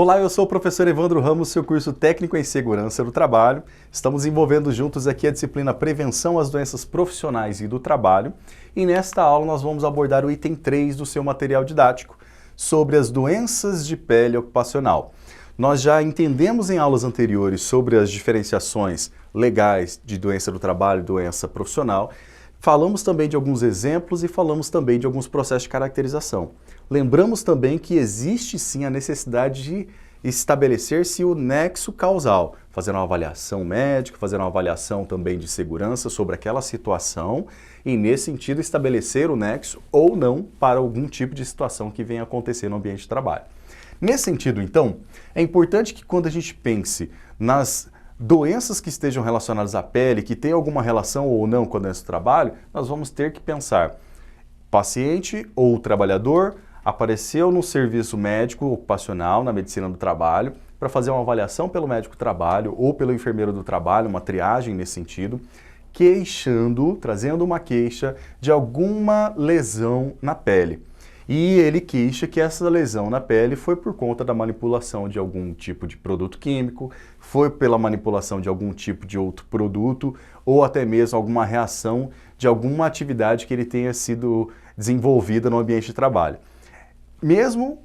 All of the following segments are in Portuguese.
Olá, eu sou o professor Evandro Ramos, seu curso técnico em segurança do trabalho. Estamos desenvolvendo juntos aqui a disciplina Prevenção às Doenças Profissionais e do Trabalho. E nesta aula nós vamos abordar o item 3 do seu material didático, sobre as doenças de pele ocupacional. Nós já entendemos em aulas anteriores sobre as diferenciações legais de doença do trabalho e doença profissional. Falamos também de alguns exemplos e falamos também de alguns processos de caracterização. Lembramos também que existe sim a necessidade de estabelecer-se o nexo causal, fazer uma avaliação médica, fazer uma avaliação também de segurança sobre aquela situação e, nesse sentido, estabelecer o nexo ou não para algum tipo de situação que venha acontecer no ambiente de trabalho. Nesse sentido, então, é importante que quando a gente pense nas doenças que estejam relacionadas à pele, que tem alguma relação ou não com a doença do trabalho, nós vamos ter que pensar: paciente ou trabalhador apareceu no serviço médico ocupacional, na medicina do trabalho, para fazer uma avaliação pelo médico do trabalho ou pelo enfermeiro do trabalho, uma triagem nesse sentido, trazendo uma queixa de alguma lesão na pele. E ele queixa que essa lesão na pele foi por conta da manipulação de algum tipo de produto químico, foi pela manipulação de algum tipo de outro produto, ou até mesmo alguma reação de alguma atividade que ele tenha sido desenvolvida no ambiente de trabalho. Mesmo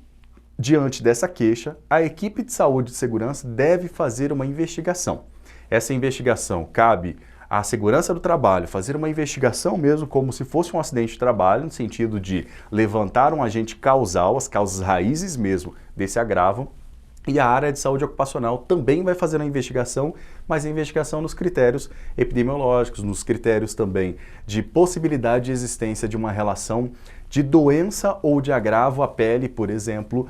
diante dessa queixa, a equipe de saúde e segurança deve fazer uma investigação. Essa investigação cabe à segurança do trabalho fazer uma investigação mesmo como se fosse um acidente de trabalho, no sentido de levantar um agente causal, as causas raízes mesmo desse agravo, e a área de saúde ocupacional também vai fazer a investigação, mas a investigação nos critérios epidemiológicos, nos critérios também de possibilidade de existência de uma relação de doença ou de agravo à pele, por exemplo,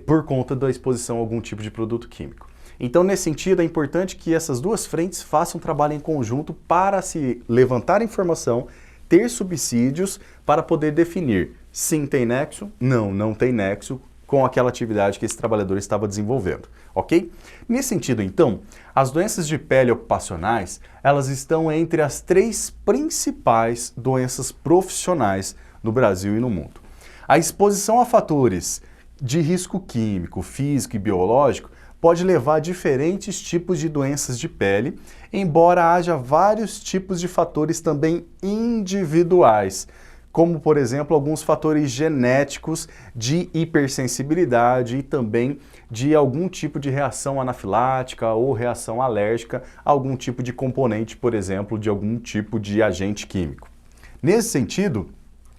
por conta da exposição a algum tipo de produto químico. Então, nesse sentido, é importante que essas duas frentes façam um trabalho em conjunto para se levantar informação, ter subsídios para poder definir sim tem nexo, não tem nexo com aquela atividade que esse trabalhador estava desenvolvendo, ok? Nesse sentido, então, as doenças de pele ocupacionais, elas estão entre as 3 principais doenças profissionais no Brasil e no mundo. A exposição a fatores de risco químico, físico e biológico pode levar a diferentes tipos de doenças de pele, embora haja vários tipos de fatores também individuais, como, por exemplo, alguns fatores genéticos de hipersensibilidade e também de algum tipo de reação anafilática ou reação alérgica a algum tipo de componente, por exemplo, de algum tipo de agente químico. Nesse sentido,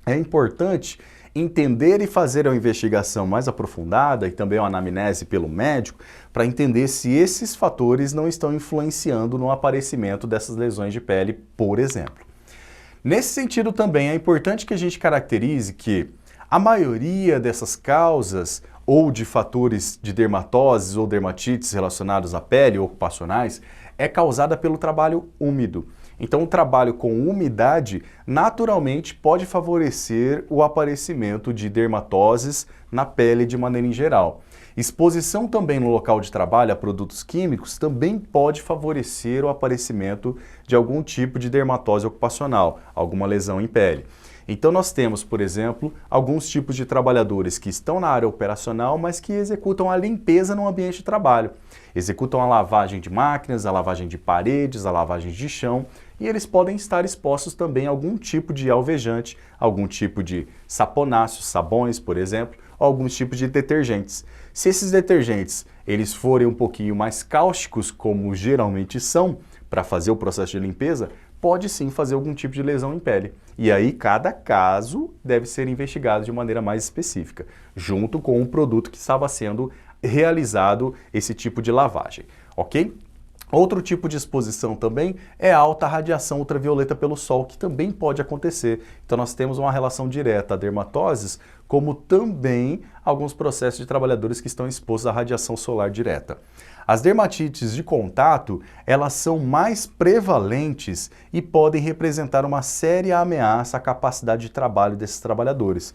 é importante entender e fazer uma investigação mais aprofundada e também uma anamnese pelo médico para entender se esses fatores não estão influenciando no aparecimento dessas lesões de pele, por exemplo. Nesse sentido também é importante que a gente caracterize que a maioria dessas causas ou de fatores de dermatoses ou dermatites relacionados à pele ocupacionais é causada pelo trabalho úmido. Então, o trabalho com umidade naturalmente pode favorecer o aparecimento de dermatoses na pele de maneira em geral. Exposição também no local de trabalho a produtos químicos também pode favorecer o aparecimento de algum tipo de dermatose ocupacional, alguma lesão em pele. Então nós temos, por exemplo, alguns tipos de trabalhadores que estão na área operacional, mas que executam a limpeza no ambiente de trabalho. Executam a lavagem de máquinas, a lavagem de paredes, a lavagem de chão, e eles podem estar expostos também a algum tipo de alvejante, algum tipo de saponáceos, sabões, por exemplo, ou alguns tipos de detergentes. Se esses detergentes eles forem um pouquinho mais cáusticos, como geralmente são, para fazer o processo de limpeza, pode sim fazer algum tipo de lesão em pele. E aí cada caso deve ser investigado de maneira mais específica, junto com o produto que estava sendo realizado esse tipo de lavagem, ok? Outro tipo de exposição também é a alta radiação ultravioleta pelo sol, que também pode acontecer. Então nós temos uma relação direta a dermatoses, como também alguns processos de trabalhadores que estão expostos à radiação solar direta. As dermatites de contato, elas são mais prevalentes e podem representar uma séria ameaça à capacidade de trabalho desses trabalhadores.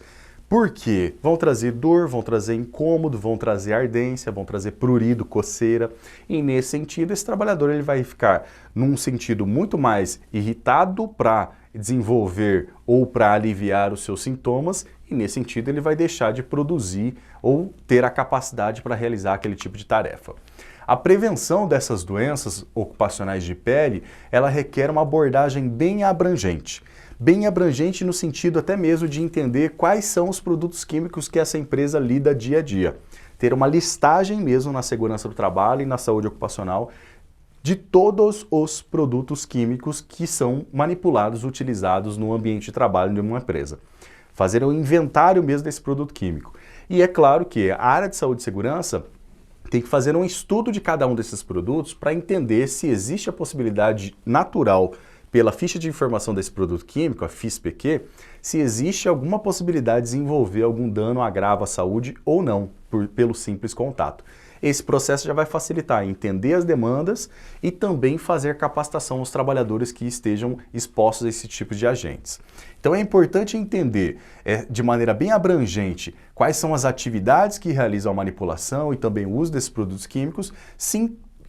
Por quê? Vão trazer dor, vão trazer incômodo, vão trazer ardência, vão trazer prurido, coceira. E nesse sentido, esse trabalhador ele vai ficar num sentido muito mais irritado para desenvolver ou para aliviar os seus sintomas, e nesse sentido ele vai deixar de produzir ou ter a capacidade para realizar aquele tipo de tarefa. A prevenção dessas doenças ocupacionais de pele, ela requer uma abordagem bem abrangente no sentido até mesmo de entender quais são os produtos químicos que essa empresa lida dia a dia. Ter uma listagem mesmo na segurança do trabalho e na saúde ocupacional de todos os produtos químicos que são manipulados, utilizados no ambiente de trabalho de uma empresa. Fazer um inventário mesmo desse produto químico. E é claro que a área de saúde e segurança tem que fazer um estudo de cada um desses produtos para entender se existe a possibilidade natural pela ficha de informação desse produto químico, a FISPQ, se existe alguma possibilidade de desenvolver algum dano, agravo à saúde ou não, pelo simples contato. Esse processo já vai facilitar entender as demandas e também fazer capacitação aos trabalhadores que estejam expostos a esse tipo de agentes. Então é importante entender de maneira bem abrangente quais são as atividades que realizam a manipulação e também o uso desses produtos químicos,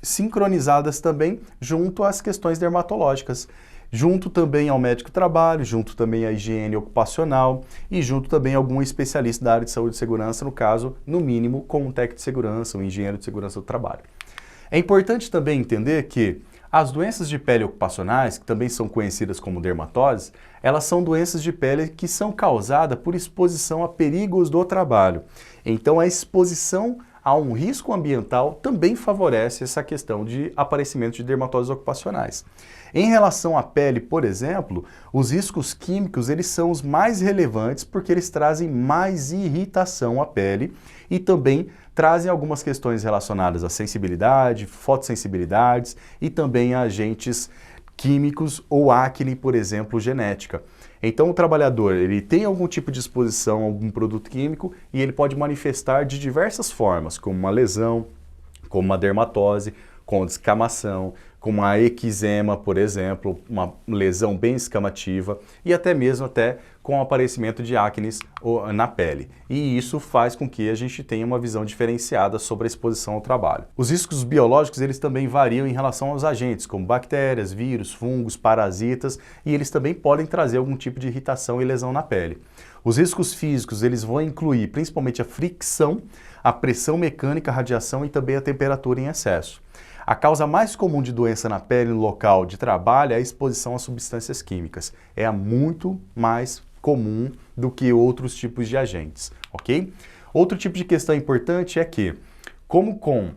sincronizadas também junto às questões dermatológicas, junto também ao médico do trabalho, junto também à higiene ocupacional e junto também a algum especialista da área de saúde e segurança, no caso, no mínimo, com um técnico de segurança, um engenheiro de segurança do trabalho. É importante também entender que as doenças de pele ocupacionais, que também são conhecidas como dermatoses, elas são doenças de pele que são causadas por exposição a perigos do trabalho. Então, a exposição a um risco ambiental também favorece essa questão de aparecimento de dermatoses ocupacionais. Em relação à pele, por exemplo, os riscos químicos eles são os mais relevantes porque eles trazem mais irritação à pele e também trazem algumas questões relacionadas à sensibilidade, fotossensibilidades e também a agentes químicos ou acne, por exemplo, genética. Então o trabalhador ele tem algum tipo de exposição a algum produto químico e ele pode manifestar de diversas formas, como uma lesão, como uma dermatose, com descamação, como uma eczema, por exemplo, uma lesão bem escamativa e até mesmo com o aparecimento de acnes na pele. E isso faz com que a gente tenha uma visão diferenciada sobre a exposição ao trabalho. Os riscos biológicos eles também variam em relação aos agentes, como bactérias, vírus, fungos, parasitas, e eles também podem trazer algum tipo de irritação e lesão na pele. Os riscos físicos eles vão incluir principalmente a fricção, a pressão mecânica, a radiação e também a temperatura em excesso. A causa mais comum de doença na pele no local de trabalho é a exposição a substâncias químicas. É muito mais comum do que outros tipos de agentes, ok? Outro tipo de questão importante é que, como com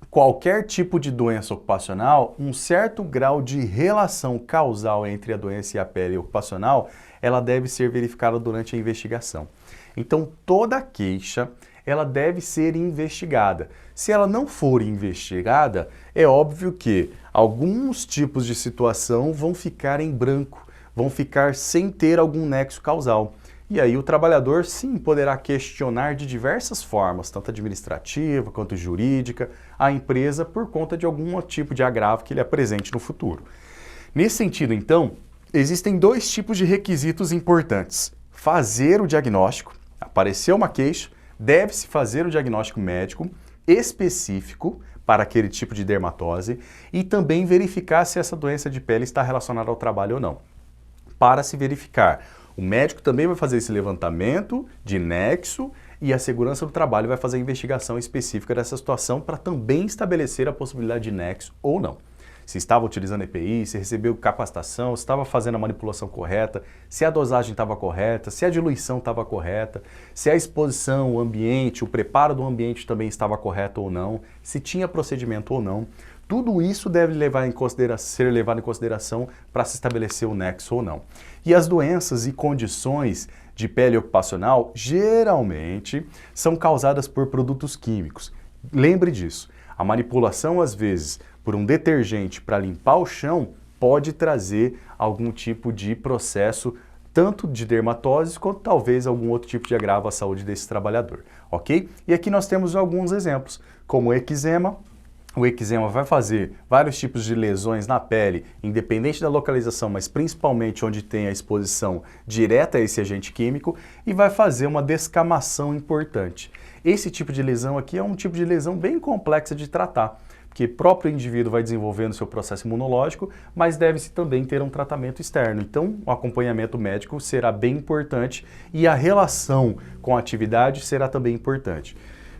qualquer tipo de doença ocupacional, um certo grau de relação causal entre a doença e a pele ocupacional, ela deve ser verificada durante a investigação. Então, toda queixa ela deve ser investigada. Se ela não for investigada, é óbvio que alguns tipos de situação vão ficar em branco, vão ficar sem ter algum nexo causal. E aí o trabalhador sim poderá questionar de diversas formas, tanto administrativa quanto jurídica, a empresa por conta de algum tipo de agravo que ele apresente no futuro. Nesse sentido, então, existem dois tipos de requisitos importantes. Fazer o diagnóstico, apareceu uma queixa, deve-se fazer o diagnóstico médico específico para aquele tipo de dermatose e também verificar se essa doença de pele está relacionada ao trabalho ou não. Para se verificar, o médico também vai fazer esse levantamento de nexo e a segurança do trabalho vai fazer a investigação específica dessa situação para também estabelecer a possibilidade de nexo ou não. Se estava utilizando EPI, se recebeu capacitação, se estava fazendo a manipulação correta, se a dosagem estava correta, se a diluição estava correta, se a exposição, o ambiente, o preparo do ambiente também estava correto ou não, se tinha procedimento ou não. Tudo isso deve ser levado em consideração para se estabelecer o nexo ou não. E as doenças e condições de pele ocupacional geralmente são causadas por produtos químicos. Lembre disso. A manipulação, às vezes, por um detergente para limpar o chão pode trazer algum tipo de processo, tanto de dermatose quanto talvez algum outro tipo de agravo à saúde desse trabalhador, ok? E aqui nós temos alguns exemplos, como eczema, O eczema vai fazer vários tipos de lesões na pele, independente da localização, mas principalmente onde tem a exposição direta a esse agente químico, e vai fazer uma descamação importante. Esse tipo de lesão aqui é um tipo de lesão bem complexa de tratar, porque o próprio indivíduo vai desenvolvendo seu processo imunológico, mas deve-se também ter um tratamento externo. Então, o acompanhamento médico será bem importante e a relação com a atividade será também importante.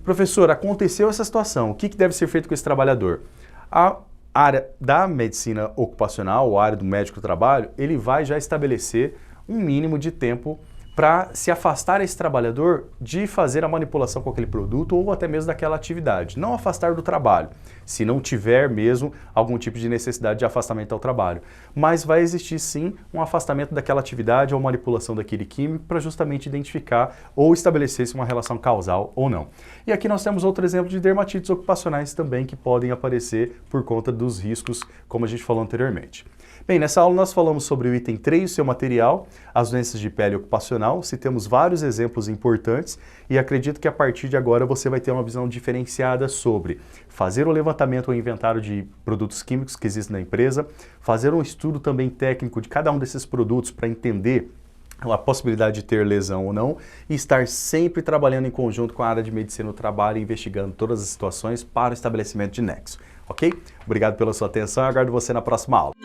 Professor, aconteceu essa situação, o que deve ser feito com esse trabalhador? A área da medicina ocupacional, a área do médico do trabalho, ele vai já estabelecer um mínimo de tempo para se afastar esse trabalhador de fazer a manipulação com aquele produto ou até mesmo daquela atividade. Não afastar do trabalho, se não tiver mesmo algum tipo de necessidade de afastamento ao trabalho. Mas vai existir sim um afastamento daquela atividade ou manipulação daquele químico para justamente identificar ou estabelecer se uma relação causal ou não. E aqui nós temos outro exemplo de dermatites ocupacionais também que podem aparecer por conta dos riscos, como a gente falou anteriormente. Bem, nessa aula nós falamos sobre o item 3, o seu material, as doenças de pele ocupacional, citamos vários exemplos importantes e acredito que a partir de agora você vai ter uma visão diferenciada sobre fazer o levantamento ou inventário de produtos químicos que existem na empresa, fazer um estudo também técnico de cada um desses produtos para entender a possibilidade de ter lesão ou não e estar sempre trabalhando em conjunto com a área de medicina do trabalho, investigando todas as situações para o estabelecimento de nexo, ok? Obrigado pela sua atenção e aguardo você na próxima aula.